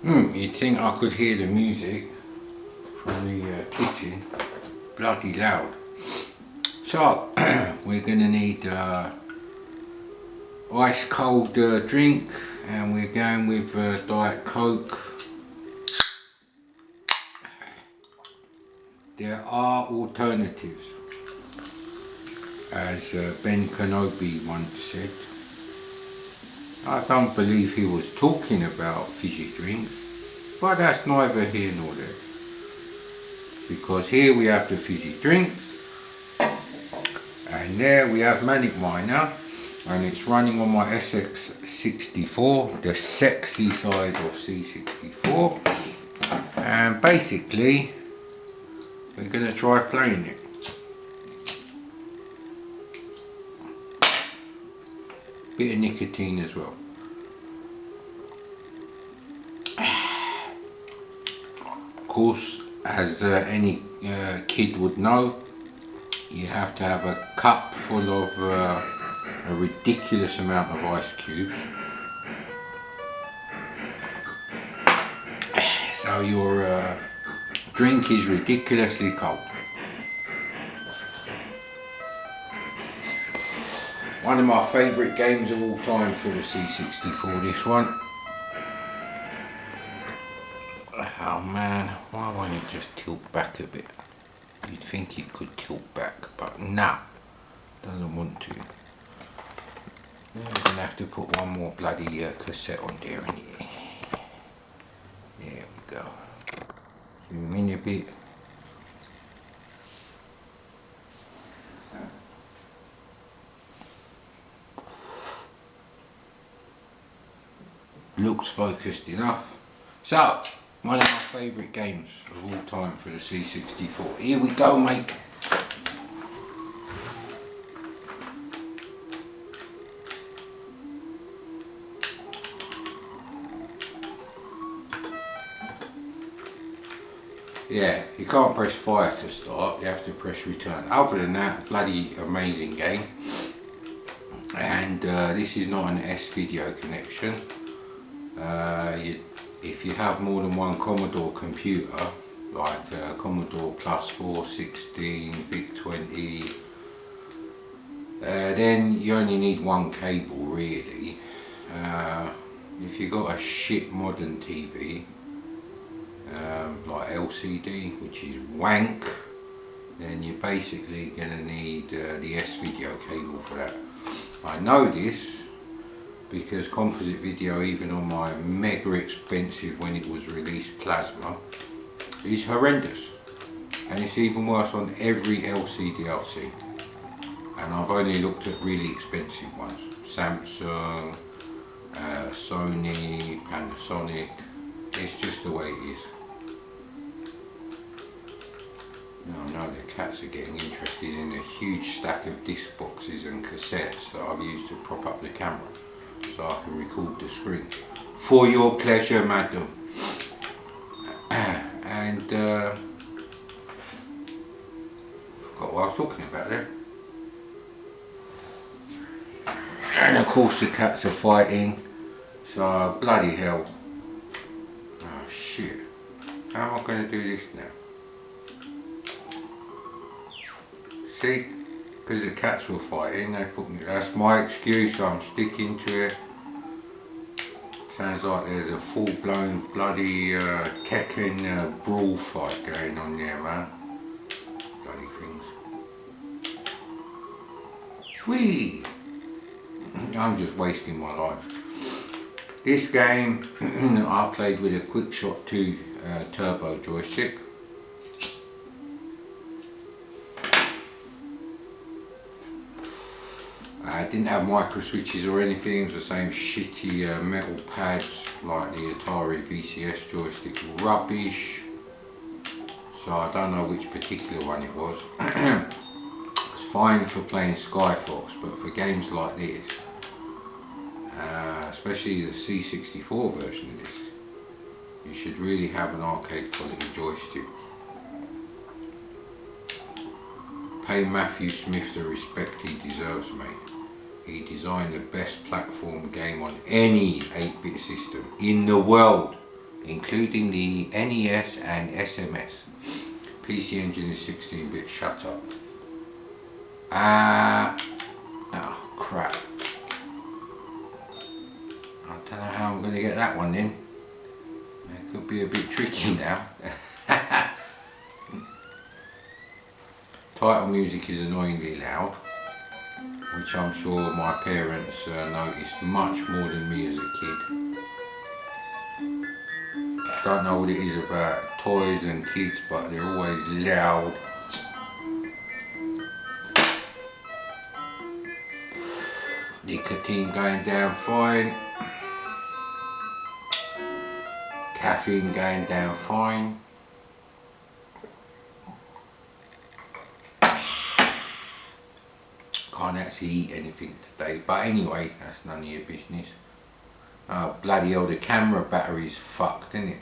You'd think I could hear the music from the kitchen, bloody loud. So, we're going to need ice cold drink, and we're going with Diet Coke. There are alternatives, as Ben Kenobi once said. I don't believe he was talking about fizzy drinks, but that's neither here nor there. Because here we have the fizzy drinks, and there we have Manic Miner, and it's running on my SX64, the sexy side of C64, and basically we're going to try playing it. Bit of nicotine as well. Of course, as any kid would know, you have to have a cup full of a ridiculous amount of ice cubes, so your drink is ridiculously cold. One of my favourite games of all time for the C64, this one. Oh man, why won't it just tilt back a bit? You'd think it could tilt back, but no, doesn't want to. Yeah, we're gonna have to put one more bloody cassette on there, innit? There we go. Zoom in a bit. Looks focused enough. So, one of my favourite games of all time for the C64. Here we go, mate. Yeah, you can't press fire to start, you have to press return. Other than that, bloody amazing game. And this is not an S-video connection. If you have more than one Commodore computer, like Commodore Plus 4, 16, VIC-20, then you only need one cable really. If you've got a shit modern TV, like LCD, which is wank, then you're basically going to need the S-video cable for that. I know this because composite video, even on my mega expensive when it was released plasma, is horrendous, and it's even worse on every LCD I've seen, and I've only looked at really expensive ones, Samsung, Sony, Panasonic. It's just the way it is. Now the cats are getting interested in a huge stack of disc boxes and cassettes that I've used to prop up the camera, so I can record the screen. For your pleasure, madam. And forgot what I was talking about there. And of course the cats are fighting, so bloody hell. Oh shit. How am I going to do this now? See? Because the cats were fighting, they put me, that's my excuse, so I'm sticking to it. Sounds like there's a full-blown bloody Tekken brawl fight going on there, man. Bloody things. Whee! I'm just wasting my life. This game I played with a QuickShot 2 turbo joystick. I didn't have micro switches or anything. It was the same shitty metal pads like the Atari VCS joystick, rubbish. So I don't know which particular one it was. It's fine for playing Skyfox, but for games like this, especially the C64 version of this, you should really have an arcade quality joystick. Pay Matthew Smith the respect he deserves, mate. He designed the best platform game on any 8-bit system in the world. including the NES and SMS. PC Engine is 16-bit, shut up. Oh crap. I don't know how I'm going to get that one in. It could be a bit tricky now. Title music is annoyingly loud, which I'm sure my parents noticed much more than me as a kid. Don't know what it is about toys and kids, but they're always loud. Nicotine going down fine. Caffeine going down fine. Can't actually eat anything today, but anyway, that's none of your business. Oh bloody hell, the camera battery's fucked, isn't it?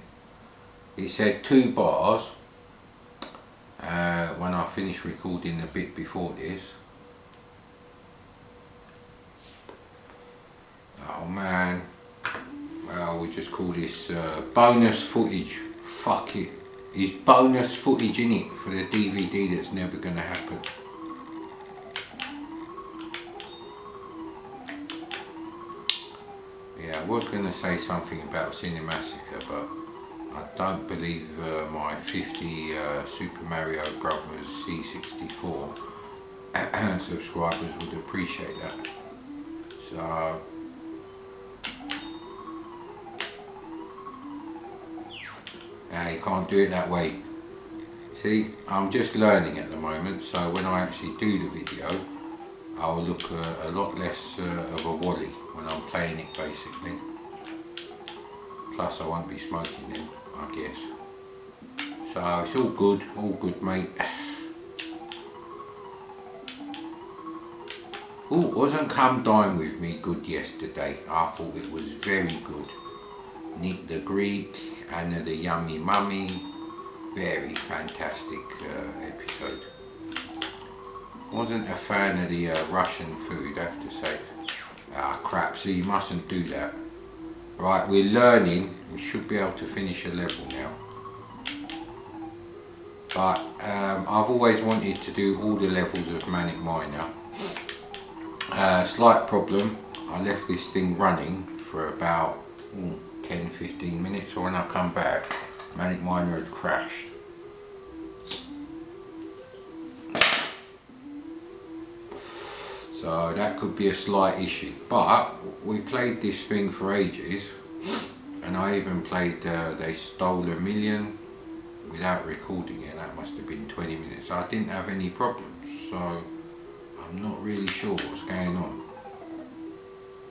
It said 2 bars when I finished recording the bit before this. Oh man, well, we just call this bonus footage. Fuck it, it's bonus footage in it for the DVD that's never gonna happen. Yeah, I was gonna say something about Cinemassacre, but I don't believe my 50 Super Mario Brothers C64 subscribers would appreciate that. So yeah, you can't do it that way. See, I'm just learning at the moment, so when I actually do the video, I'll look a lot less of a wally when I'm playing it, basically. Plus I won't be smoking then, I guess. So it's all good mate. Oh, wasn't Come Dine With Me good yesterday? I thought it was very good. Nick the Greek, Anna the Yummy Mummy, very fantastic episode. Wasn't a fan of the Russian food, I have to say. Ah crap, so you mustn't do that. Right, we're learning, we should be able to finish a level now. But I've always wanted to do all the levels of Manic Miner. Slight problem, I left this thing running for about 10-15 minutes, or when I come back, Manic Miner had crashed. So that could be a slight issue, but we played this thing for ages, and I even played They Stole a Million without recording it. That must have been 20 minutes. I didn't have any problems, so I'm not really sure what's going on.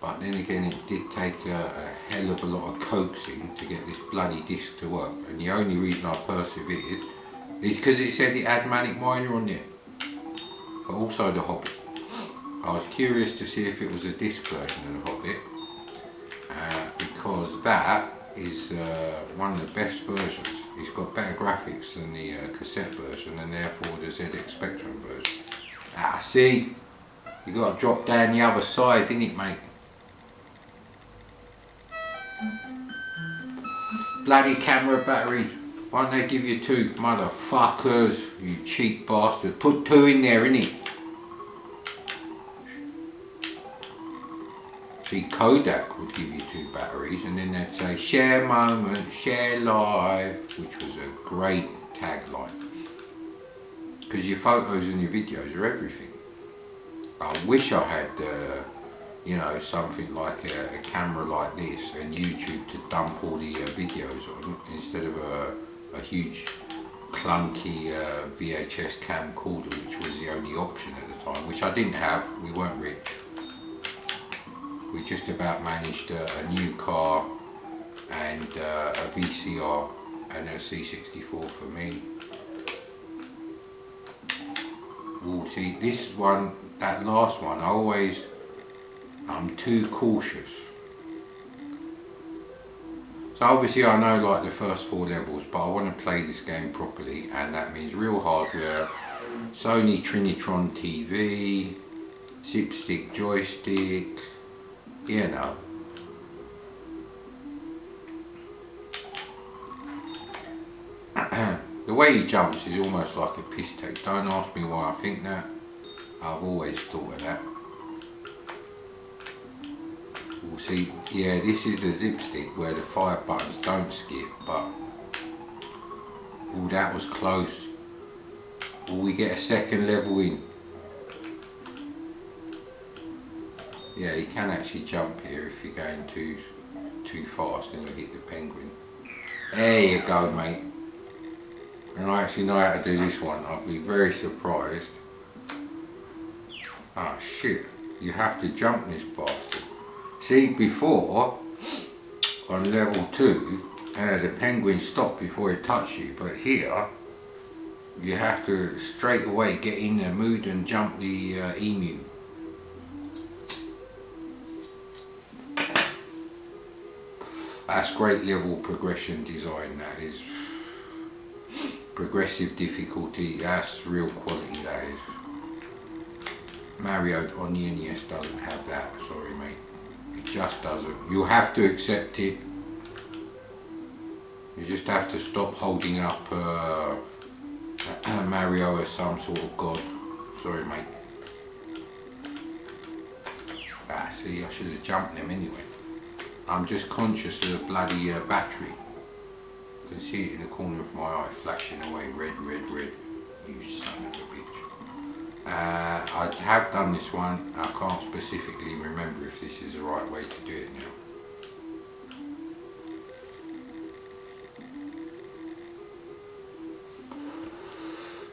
But then again, it did take a hell of a lot of coaxing to get this bloody disc to work, and the only reason I persevered is because it said it had Manic Miner on there, but also The Hobbit. I was curious to see if it was a disc version of The Hobbit, because that is one of the best versions. It's got better graphics than the cassette version, and therefore the ZX Spectrum version. Ah, see, you got to drop down the other side, didn't it, mate? Bloody camera batteries. Why don't they give you 2, motherfuckers? You cheap bastard. Put 2 in there, innit? See, Kodak would give you 2 batteries, and then they'd say share moment, share live, which was a great tagline. Because your photos and your videos are everything. I wish I had, you know, something like a camera like this and YouTube to dump all the videos on, instead of a huge clunky VHS camcorder, which was the only option at the time, which I didn't have. We weren't rich. We just about managed a new car and a VCR and a C64 for me. Ooh, see, this one, that last one, I'm too cautious. So obviously I know like the first 4 levels, but I want to play this game properly, and that means real hardware, Sony Trinitron TV, Zipstick joystick, you know. the way he jumps is almost like a piss take. Don't ask me why I think that. I've always thought of that. We'll see, yeah, this is the zip stick where the fire buttons don't skip, but oh, that was close. Will we get a second level in? Yeah, you can actually jump here if you're going too fast and you'll hit the penguin. There you go, mate. And I actually know how to do this one. I'll be very surprised. Ah, shit. You have to jump this bastard. See, before, on level 2, the penguin stopped before it touched you, but here, you have to straight away get in the mood and jump the emu. That's great level progression design, that is. Progressive difficulty, that's real quality, that is. Mario on the NES doesn't have that, sorry mate. It just doesn't. You have to accept it. You just have to stop holding up Mario as some sort of god. Sorry mate. Ah, see, I should have jumped them anyway. I'm just conscious of the bloody battery. You can see it in the corner of my eye flashing away red, red, red. You son of a bitch. I have done this one. I can't specifically remember if this is the right way to do it now.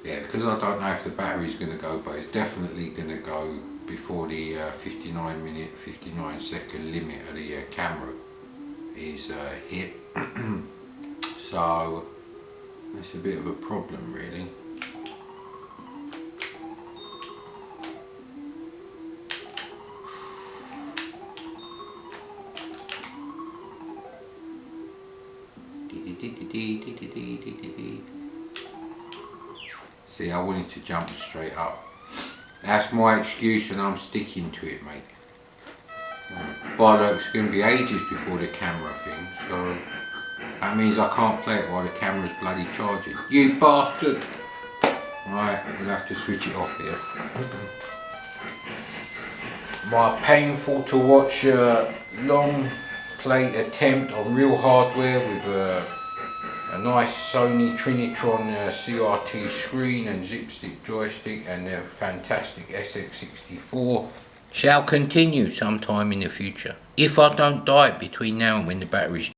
Yeah, because I don't know if the battery's going to go, but it's definitely going to go before the 59-minute, 59-second limit of the camera is hit. So that's a bit of a problem, really. See, I wanted to jump straight up. That's my excuse and I'm sticking to it, mate. Bollocks, it's going to be ages before the camera thing, so that means I can't play it while the camera's bloody charging. You bastard! Right, we'll have to switch it off here. My painful to watch long play attempt on real hardware with a nice Sony Trinitron CRT screen and zipstick joystick and a fantastic C64 shall continue sometime in the future. If I don't die between now and when the battery's